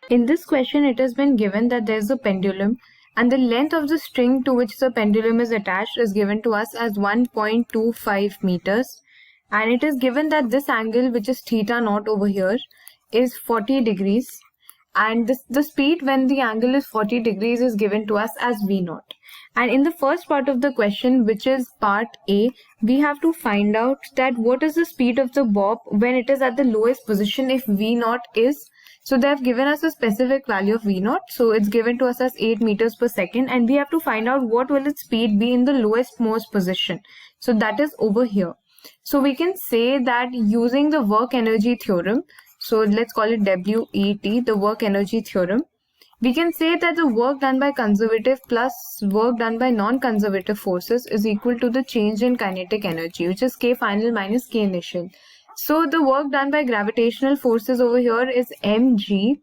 In this question, it has been given that there is a pendulum and the length of the string to which the pendulum is attached is given to us as 1.25 meters. And it is given that this angle, which is theta naught over here, is 40 degrees. And the speed when the angle is 40 degrees is given to us as V naught. And in the first part of the question, which is part A, we have to find out that what is the speed of the bob when it is at the lowest position if V naught is. So they have given us a specific value of V naught. So it's given to us as 8 meters per second. And we have to find out what will its speed be in the lowest most position. So that is over here. So we can say that using the work energy theorem, so let's call it WET, the work energy theorem, we can say that the work done by conservative plus work done by non-conservative forces is equal to the change in kinetic energy, which is K final minus K initial. So the work done by gravitational forces over here is mg